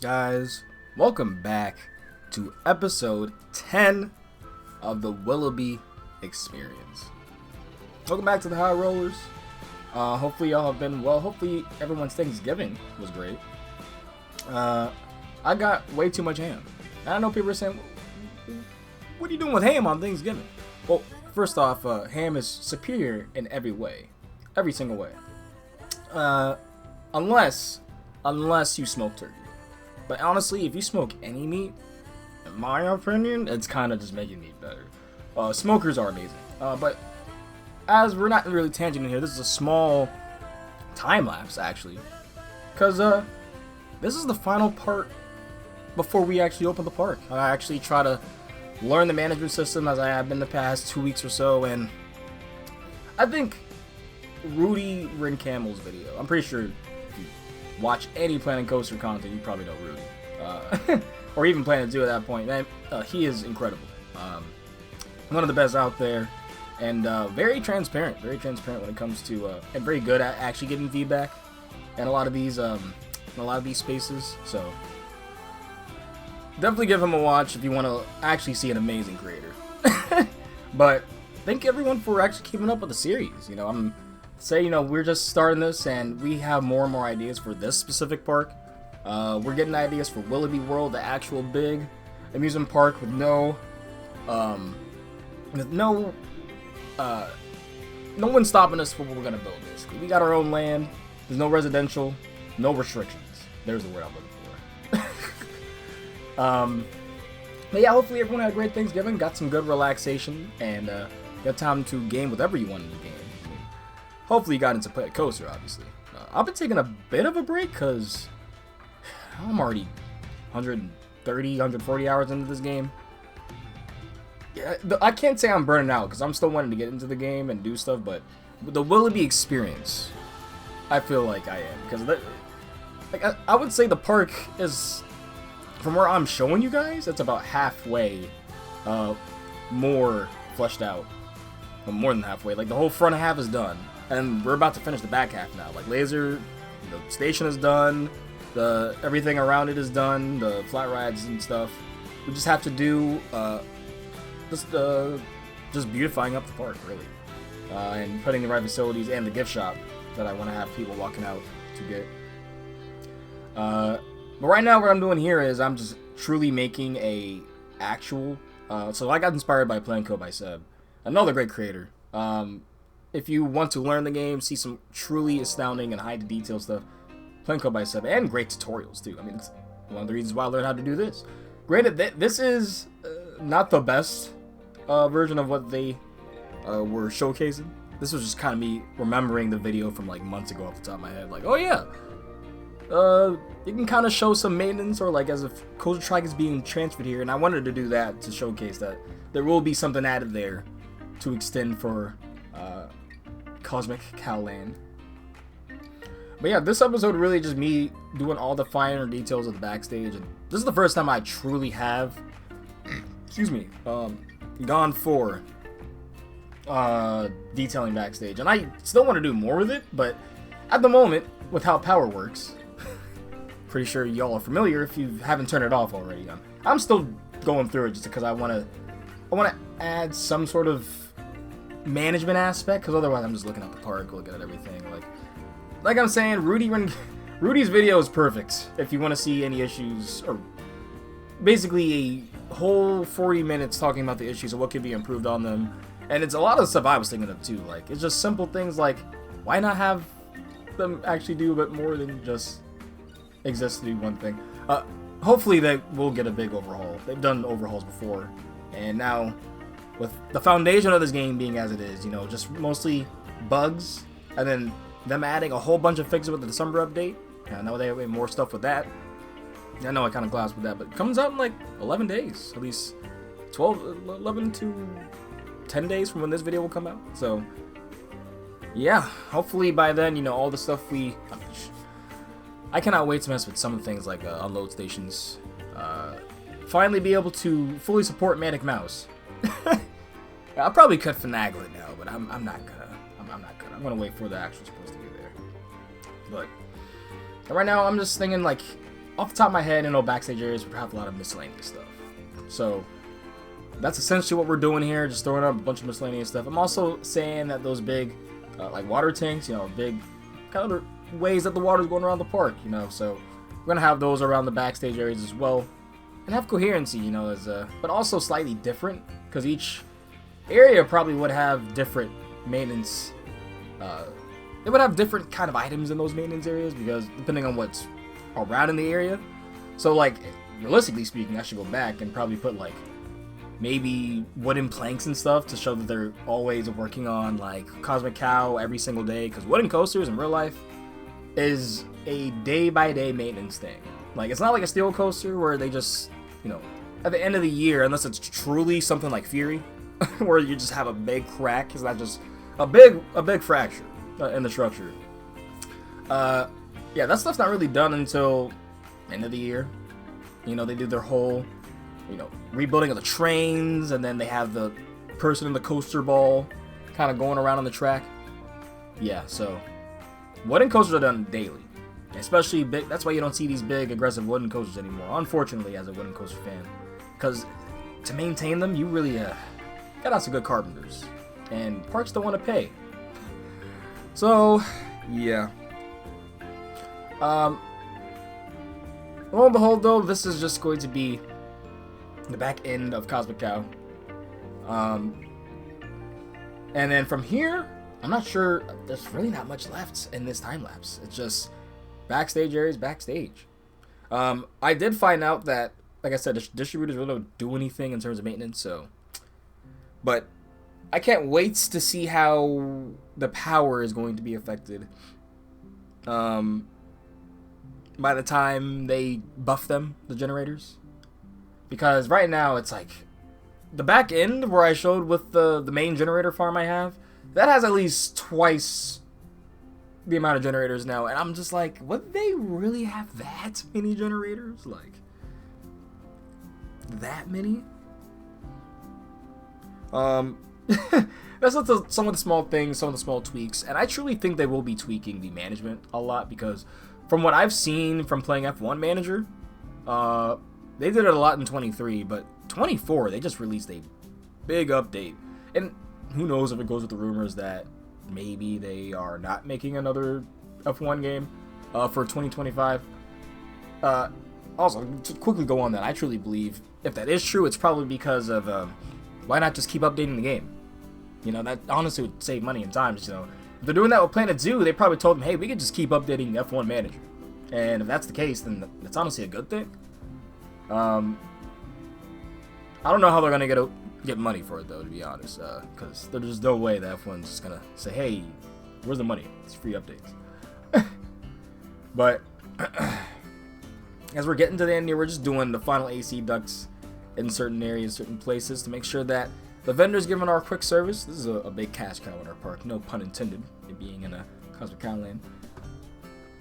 Guys, welcome back to episode 10 of the Willoughby experience. Welcome back to the High Rollers. Hopefully y'all have been well. Hopefully everyone's Thanksgiving was great. I got way too much ham. I know people are saying, what are you doing with ham on Thanksgiving? Well, first off, ham is superior in every way. Every single way. Unless you smoke turkey. But honestly, if you smoke any meat, in my opinion, it's kind of just making meat better. Smokers are amazing. But as we're not really tangenting here, this is a small time lapse actually, because this is the final part before we actually open the park. I actually try to learn the management system as I have been the past 2 weeks or so, and I think Rudy Rincamel's video, I'm pretty sure if you watch any Planet Coaster content, you probably know Rudy. Or even plan to do at that point. Man, he is incredible. One of the best out there, and very transparent when it comes to, and very good at actually getting feedback in a lot of these spaces. So definitely give him a watch if you want to actually see an amazing creator. But thank everyone for actually keeping up with the series. We're just starting this, and we have more and more ideas for this specific park. We're getting ideas for Willoughby World, the actual big amusement park with no one stopping us from what we're gonna build. Basically, we got our own land. There's no residential, no restrictions. There's the word I'm looking for. But yeah, hopefully everyone had a great Thanksgiving, got some good relaxation, and got time to game whatever you wanted to game. Hopefully you got into Planet Coaster, obviously. I've been taking a bit of a break because I'm already 130, 140 hours into this game. Yeah, I can't say I'm burning out because I'm still wanting to get into the game and do stuff, but the Willoughby experience, I feel like I am. Because I would say the park is, from where I'm showing you guys, it's about halfway more fleshed out. Well, more than halfway. Like, the whole front half is done. And we're about to finish the back half now. Like, the station is done. Everything around it is done. The flat rides and stuff. We just have to do just beautifying up the park, really, and putting the right facilities and the gift shop that I want to have people walking out to get. But right now, what I'm doing here is I'm just truly making a actual. So I got inspired by Plan Co by Seb, another great creator. If you want to learn the game, see some truly astounding and high detail stuff, Plan Co by Seb, and great tutorials too. I mean, it's one of the reasons why I learned how to do this. Granted, this is not the best version of what they were showcasing. This was just kind of me remembering the video from like months ago off the top of my head. Like, oh yeah, you can kind of show some maintenance, or like as if Coaster Track is being transferred here, and I wanted to do that to showcase that there will be something added there to extend for Cosmic Cowland. But yeah, this episode really just me doing all the finer details of the backstage, and this is the first time I truly have, gone for detailing backstage, and I still want to do more with it, but at the moment, with how power works, pretty sure y'all are familiar if you haven't turned it off already. I'm still going through it just because I want to add some sort of management aspect, because otherwise I'm just looking at the park, looking at everything. Like I'm saying, Rudy's video is perfect if you want to see any issues, or basically a whole 40 minutes talking about the issues and what could be improved on them. And it's a lot of stuff I was thinking of too. Like, it's just simple things like, why not have them actually do a bit more than just exist to do one thing. Hopefully they will get a big overhaul. They've done overhauls before, and now with the foundation of this game being as it is, just mostly bugs, and then them adding a whole bunch of fixes with the December update. I know they have more stuff with that. I know I kind of glanced with that, but it comes out in like 11 days, at least 11 to 10 days from when this video will come out. So yeah, hopefully by then, all the stuff I cannot wait to mess with some of the things like unload stations. Finally be able to fully support Manic Mouse. I'll probably cut finagle it now, but I'm not gonna. I'm gonna wait for the actual supposed to be there. But right now, I'm just thinking like off the top of my head, backstage areas would have a lot of miscellaneous stuff. So that's essentially what we're doing here, just throwing up a bunch of miscellaneous stuff. I'm also saying that those big, like water tanks, big kind of ways that the water's going around the park, so we're gonna have those around the backstage areas as well, and have coherency, but also slightly different, because each area probably would have different maintenance. They would have different kind of items in those maintenance areas, because depending on what's around in the area. So, like, realistically speaking, I should go back and probably put, like, maybe wooden planks and stuff to show that they're always working on, like, Cosmic Cow every single day, because wooden coasters in real life is a day-by-day maintenance thing. Like, it's not like a steel coaster where they just, at the end of the year, unless it's truly something like Fury, where you just have a big crack, it's not just a big fracture in the structure. Yeah, that stuff's not really done until end of the year. They do their whole, rebuilding of the trains, and then they have the person in the coaster ball kind of going around on the track. Yeah, so wooden coasters are done daily, especially big. That's why you don't see these big, aggressive wooden coasters anymore, unfortunately, as a wooden coaster fan. Because to maintain them, you really got out some good carpenters, and parks don't want to pay. So, yeah. Lo and behold, though, this is just going to be the back end of Cosmic Cow. And then from here, I'm not sure, there's really not much left in this time lapse. It's just backstage areas, backstage. I did find out that, like I said, the distributors really don't do anything in terms of maintenance, so. But I can't wait to see how the power is going to be affected. By the time they buff them, the generators. Because right now, it's like, the back end where I showed with the main generator farm I have, that has at least twice the amount of generators now. And I'm just like, would they really have that many generators? Like, that many? That's some of the small things, some of the small tweaks. And I truly think they will be tweaking the management a lot, because from what I've seen from playing F1 Manager, they did it a lot in 23, but 24, they just released a big update. And who knows if it goes with the rumors that maybe they are not making another F1 game for 2025. Also, to quickly go on that, I truly believe if that is true, it's probably because of why not just keep updating the game? That honestly would save money and time. Just, if they're doing that with Planet Zoo, they probably told them, hey, we could just keep updating F1 Manager. And if that's the case, then that's honestly a good thing. I don't know how they're gonna get money for it, though, to be honest, because there's no way that F1's just gonna say, hey, where's the money? It's free updates. But as we're getting to the end here, we're just doing the final AC ducts in certain areas, certain places, to make sure that the vendors giving our quick service, this is a big cash cow in our park, no pun intended, it being in a Cosmic Cow land,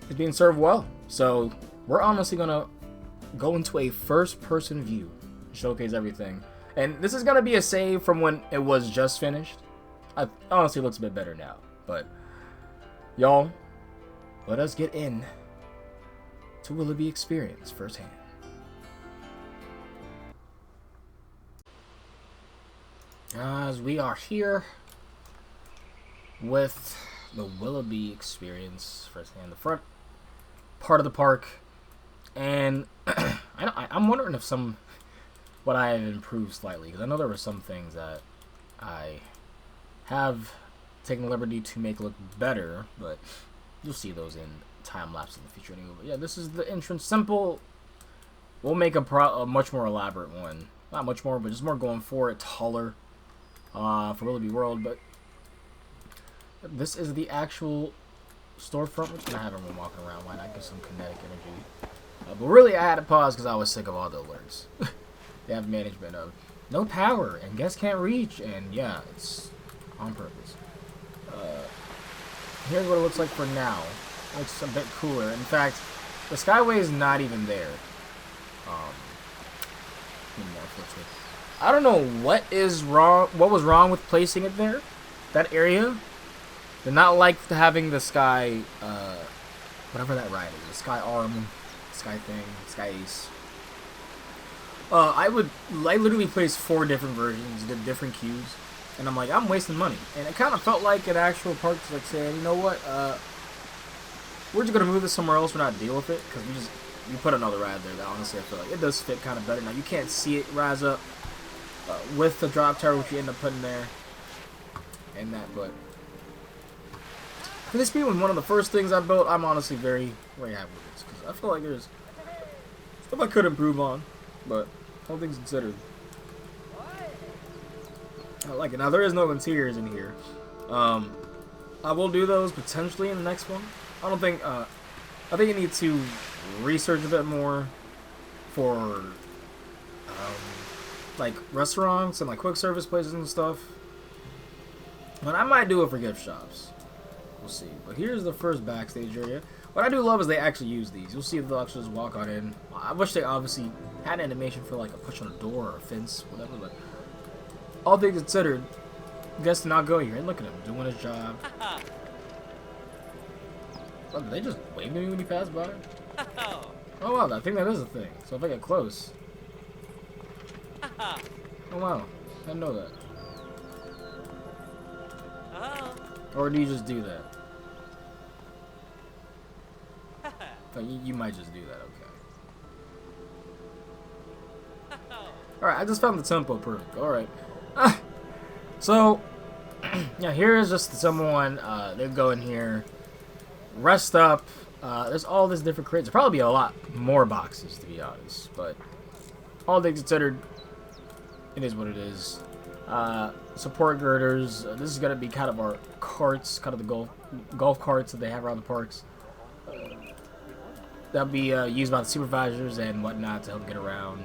is being served well. So we're honestly gonna go into a first-person view, showcase everything, and this is gonna be a save from when it was just finished. It honestly looks a bit better now, but y'all, let us get in to Willoughby experience firsthand. As we are here with the Willoughby experience firsthand, the front part of the park, and I'm wondering if what I have improved slightly, because I know there were some things that I have taken the liberty to make look better, but you'll see those in time lapse in the future anyway. But yeah, this is the entrance. Simple. We'll make a much more elaborate one. Not much more, but just more going for it, taller. For Willoughby World, but this is the actual storefront. We're gonna have everyone walking around. Why not get some kinetic energy? But really, I had to pause because I was sick of all the alerts. They have management of no power and guests can't reach, and yeah, it's on purpose. Here's what it looks like for now. It's a bit cooler. In fact, the Skyway is not even there. I don't know what is wrong. What was wrong with placing it there? That area. They're not like having the Sky, whatever that ride is, the Sky Arm Sky thing, Sky Ace. I literally placed 4 different versions, did different queues, and I'm like, I'm wasting money. And it kind of felt like an actual park, like saying, you know what, we're just gonna move this somewhere else. We're not deal with it because we put another ride there. That honestly, I feel like it does fit kind of better. Now you can't see it rise up with the drop tower, which you end up putting there, and that. But for this being one of the first things I built, I'm honestly very, very happy with this because I feel like there's stuff I could improve on, but all things considered, I like it. Now there is no interiors in here. I will do those potentially in the next one. I don't think. I think you need to research a bit more for like restaurants and like quick service places and stuff. But I might do it for gift shops. We'll see. But here's the first backstage area. What I do love is they actually use these. You'll see they'll actually just walk on in. I wish they obviously had animation for like a push on a door or a fence, whatever. But all things considered, guests not go here and look at him doing his job. Oh, did they just wave at me when he passed by? Oh wow, I think that is a thing. So if I get close. Oh wow, I didn't know that. Or do you just do that? Oh, you might just do that, okay. Alright, I just found the tempo perfect. Alright. So, yeah, here is just someone, they go in here, rest up. There's all this different crates. There'll probably be a lot more boxes, to be honest. But all things considered, it is what it is. Support girders. This is going to be kind of our carts, kind of the golf carts that they have around the parks. That'll be used by the supervisors and whatnot to help get around.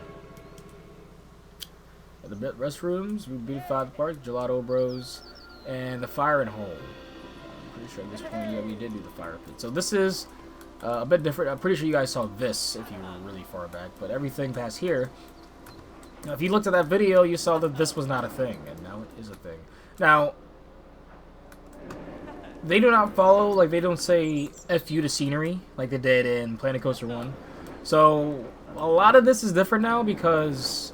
The restrooms, we beautified the park, Gelato Bros, and the fire and hole. Pretty sure at this point, yeah, we did do the fire pit. So this is a bit different. I'm pretty sure you guys saw this if you were really far back, but everything past here. Now, if you looked at that video, you saw that this was not a thing, and now it is a thing. Now, they do not follow, like, they don't say F you to scenery, like they did in Planet Coaster 1. So, a lot of this is different now because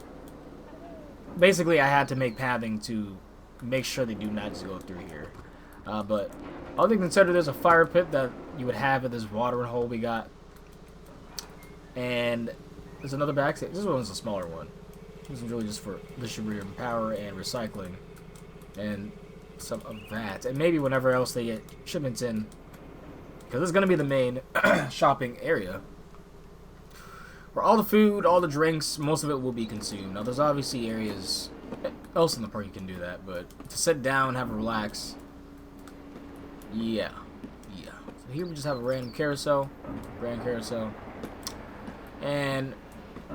basically I had to make pathing to make sure they do not just go through here. But all things considered, there's a fire pit that you would have at this watering hole we got. And there's another backstage. This one's a smaller one. This is really just for distributing power and recycling. And some of that. And maybe whenever else they get shipments in. Because this is going to be the main shopping area. Where all the food, all the drinks, most of it will be consumed. Now there's obviously areas else in the park you can do that. But to sit down, have a relax. Yeah. So here we just have a random carousel. And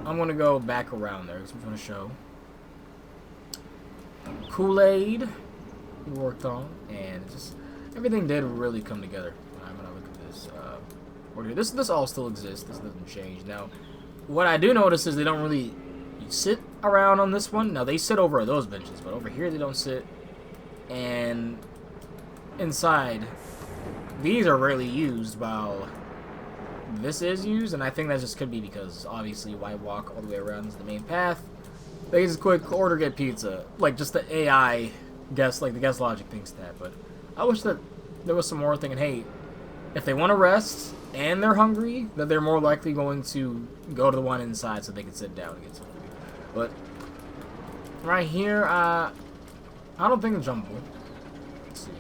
I'm going to go back around there because I'm going to show Kool-Aid we worked on, and just everything did really come together. I'm going to look at this. Order. This all still exists. This doesn't change. Now, what I do notice is they don't really sit around on this one. Now, they sit over at those benches, but over here they don't sit. And inside, these are rarely used while this is used, and I think that just could be because obviously why walk all the way around is the main path. They can just quick order, get pizza, like just the AI guess, like the guest logic thinks that. But I wish that there was some more thinking, hey, if they want to rest and they're hungry, that they're more likely going to go to the one inside so they can sit down and get some food. But right here, I don't think it's jumpable. Let's see.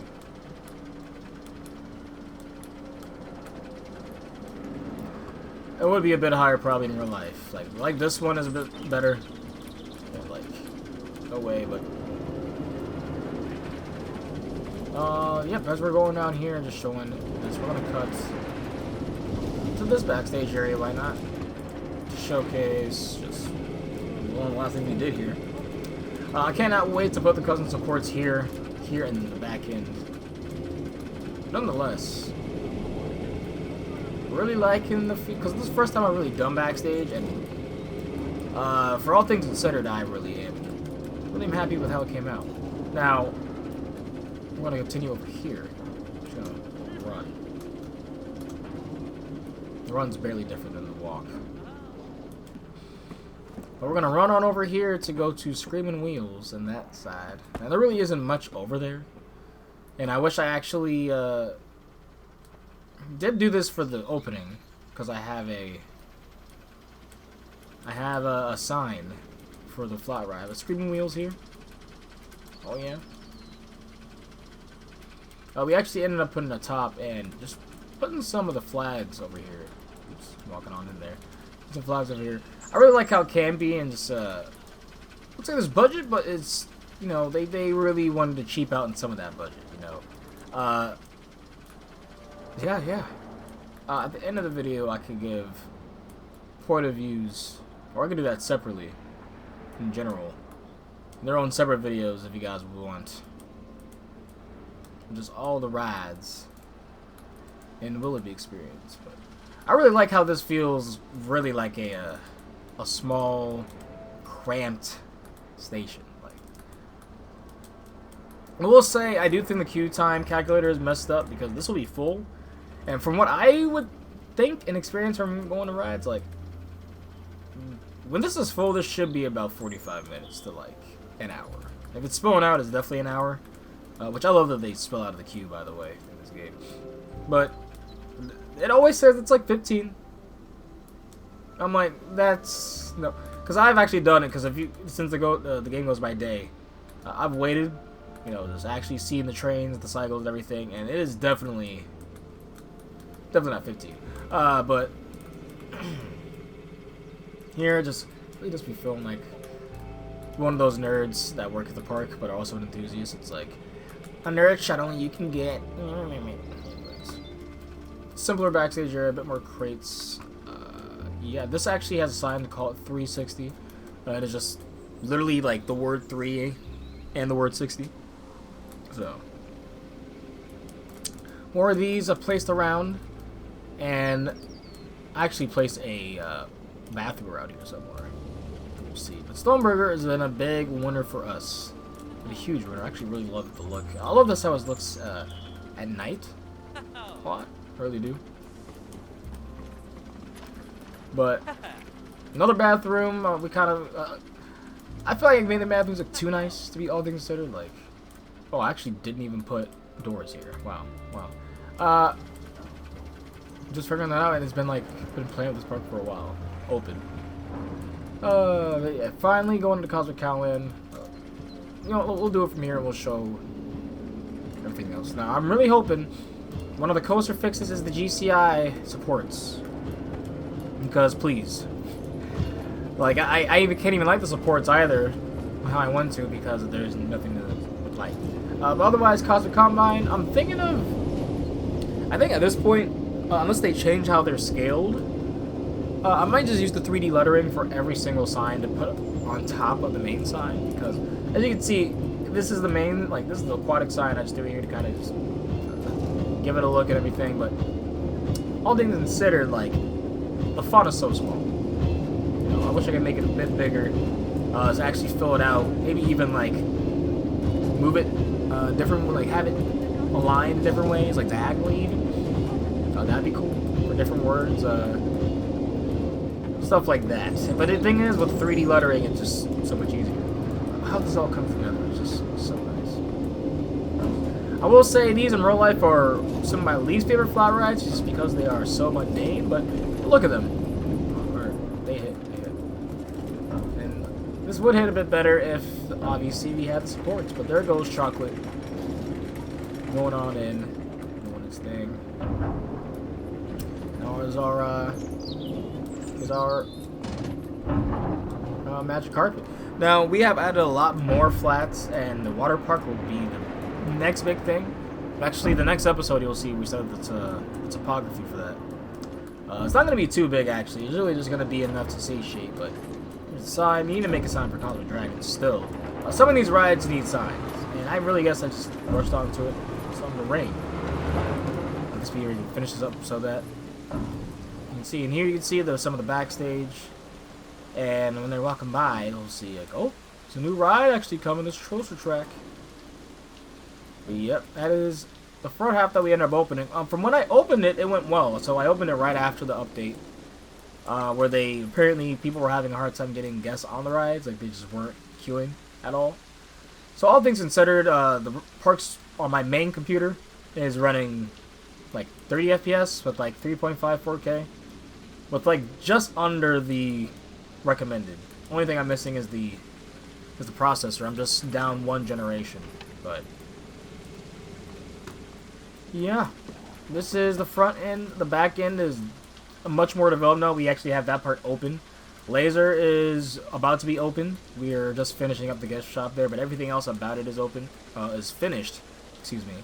It would be a bit higher probably in real life. Like this one is a bit better. Yeah, like, no way, but yep, as we're going down here and just showing this, we're gonna cut to this backstage area, why not? To showcase just one of the last things we did here. I cannot wait to put the custom supports here in the back end. Nonetheless, really liking the because this is the first time I've really done backstage, and for all things considered, I really am happy with how it came out. Now, I'm going to continue over here. Just gonna run. The run's barely different than the walk. But we're gonna run on over here to go to Screaming Wheels and that side. Now there really isn't much over there, and I wish I actually did do this for the opening, because I have a sign for the flat ride. I have a Screaming Wheels here. Oh yeah. We actually ended up putting a top and just putting some of the flags over here. Oops, walking on in there. Some flags over here. I really like how it can be, and just looks like there's budget, but it's, you know, they really wanted to cheap out in some of that budget, you know. Yeah. At the end of the video, I could give point of views, or I could do that separately, in general. Their own separate videos if you guys want. Just all the rides in Willoughby experience. But I really like how this feels really like a small, cramped station. Like, I will say, I do think the queue time calculator is messed up because this will be full. And from what I would think and experience from going to rides, like, when this is full, this should be about 45 minutes to like an hour. If it's spilling out, it's definitely an hour. Which I love that they spill out of the queue, by the way, in this game. But it always says it's like 15. I'm like, that's no, because I've actually done it. Because since the game goes by day, I've waited, you know, just actually seeing the trains, the cycles, and everything, and it is definitely not 15. But here, really just be feeling like one of those nerds that work at the park, but are also an enthusiast. It's like a nerd shuttle you can get. Simpler backstage area, a bit more crates. Yeah, this actually has a sign to call it 360. It is just literally like the word 3 and the word 60. So, more of these are placed around, and I actually placed a bathroom around here somewhere. Let's see. But Stoneburger has been a big winner for us. A huge winner. I actually really love the look. I love this how it looks at night. A lot. I really do. But another bathroom. We kind of. I feel like I made the bathrooms look too nice to be all things considered. Like, oh, I actually didn't even put doors here. Wow. Just figuring that out, and it's been playing with this park for a while. Open. Yeah, finally going to Cosmic Cowland. You know, we'll do it from here and we'll show everything else. Now, I'm really hoping one of the coaster fixes is the GCI supports. Because, please. Like, I even can't even like the supports either, how I want to, because there's nothing to like. But otherwise, Cosmic Combine, I think at this point, unless they change how they're scaled, I might just use the 3D lettering for every single sign to put on top of the main sign, because as you can see, this is the main, like, this is the aquatic sign I just do here to kind of just give it a look and everything, but all things considered, like, the font is so small. You know, I wish I could make it a bit bigger, to actually fill it out, maybe even, like, move it different, like, have it aligned in different ways, like diagonally even. That'd be cool, for different words, stuff like that. But the thing is, with 3D lettering, it's just so much easier. How does this all come together? It's just so nice. I will say these in real life are some of my least favorite flat rides, just because they are so mundane. But look at them. They hit. And this would hit a bit better if obviously we had the supports. But there goes Chocolate going on in doing its thing. Now is our magic carpet. Now we have added a lot more flats, and the water park will be the next big thing. Actually, the next episode you'll see we said the topography for that. It's not going to be too big actually. It's really just going to be enough to satiate. But there's a sign. We need to make a sign for Cosmic Dragon still. Some of these rides need signs, and I really guess I just rushed onto it. It's on the rain. I guess we can finish this up so that. See, and here you can see some of the backstage, and when they're walking by, you'll see like, oh, it's a new ride actually coming, this coaster track. But yep, that is the front half that we ended up opening. From when I opened it, it went well, so I opened it right after the update, where they apparently people were having a hard time getting guests on the rides, like they just weren't queuing at all. So all things considered, the parks on my main computer is running like 30 FPS with like 3.5 4K, with like just under the recommended. Only thing I'm missing is the processor. I'm just down one generation, but yeah, this is the front end. The back end is much more developed now. We actually have that part open. Laser is about to be open. We are just finishing up the guest shop there, but everything else about it is open, is finished. Excuse me.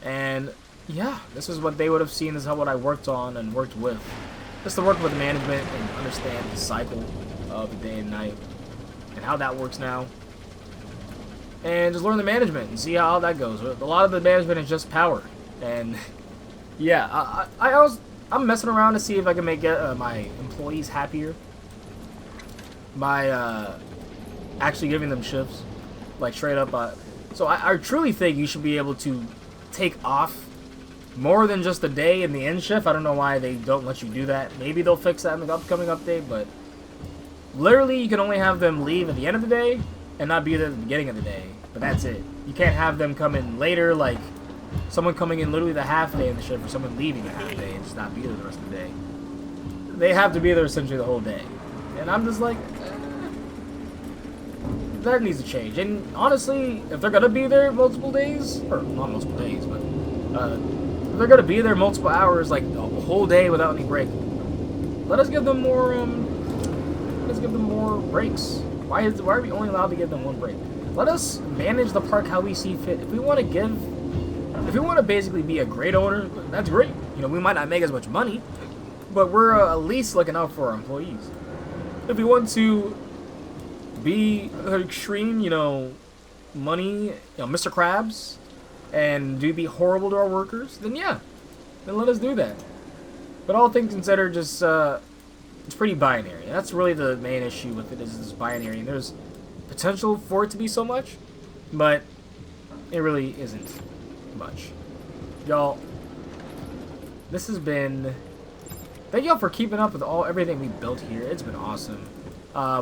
And yeah, this is what they would have seen. This is what I worked on and worked with. Just to work with management and understand the cycle of the day and night and how that works now. And just learn the management and see how that goes. A lot of the management is just power. And yeah, I'm messing around to see if I can make my employees happier by actually giving them shifts, like straight up. So I truly think you should be able to take off more than just a day in the end shift. I don't know why they don't let you do that. Maybe they'll fix that in the upcoming update, but literally you can only have them leave at the end of the day and not be there at the beginning of the day. But that's it. You can't have them come in later, like someone coming in literally the half day in the shift or someone leaving the half day and just not be there the rest of the day. They have to be there essentially the whole day. And I'm just like, that needs to change. And honestly, if they're going to be there multiple days, or not multiple days, but if they're going to be there multiple hours, like a whole day without any break, let us give them more, breaks. Why are we only allowed to give them one break? Let us manage the park how we see fit. If we want to basically be a great owner, that's great. You know, we might not make as much money, but we're at least looking out for our employees. If we want to be extreme, money, Mr. Krabs, and be horrible to our workers, then yeah, then let us do that. But all things considered, just it's pretty binary. And that's really the main issue with it, is this binary. And there's potential for it to be so much, but it really isn't much. Y'all, this has been, thank y'all for keeping up with everything we built here. It's been awesome.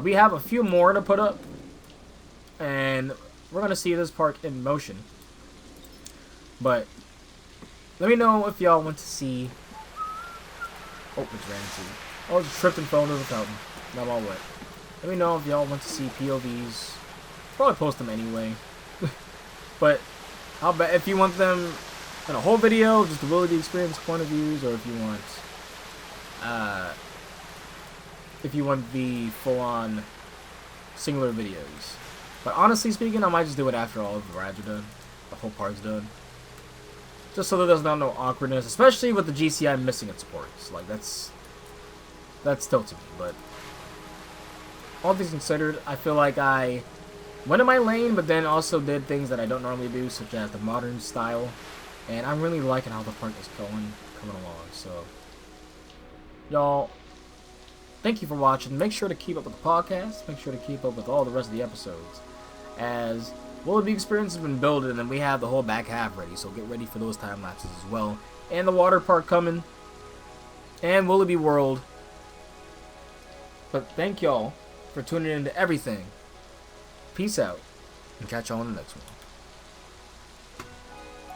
We have a few more to put up, and we're gonna see this park in motion. But let me know if y'all want to see. Oh, it's ran into. Oh, it's tripped and fell into the fountain. Now I'm all wet. Let me know if y'all want to see POVs. Probably post them anyway. But I'll bet if you want them in a whole video, just the Willoughby experience point of views, or if you want the full-on singular videos. But honestly speaking, I might just do it after all of the rides are done, the whole park's done, just so that there's no awkwardness, especially with the GCI missing its ports. Like that's still to me. But all things considered, I feel like I went in my lane, but then also did things that I don't normally do, such as the modern style. And I'm really liking how the park is coming along. So, y'all, thank you for watching. Make sure to keep up with the podcast. Make sure to keep up with all the rest of the episodes, as Willoughby Experience has been building, and then we have the whole back half ready. So get ready for those time lapses as well, and the water park coming, and Willoughby World. But thank y'all for tuning in to everything. Peace out, and catch y'all on the next one.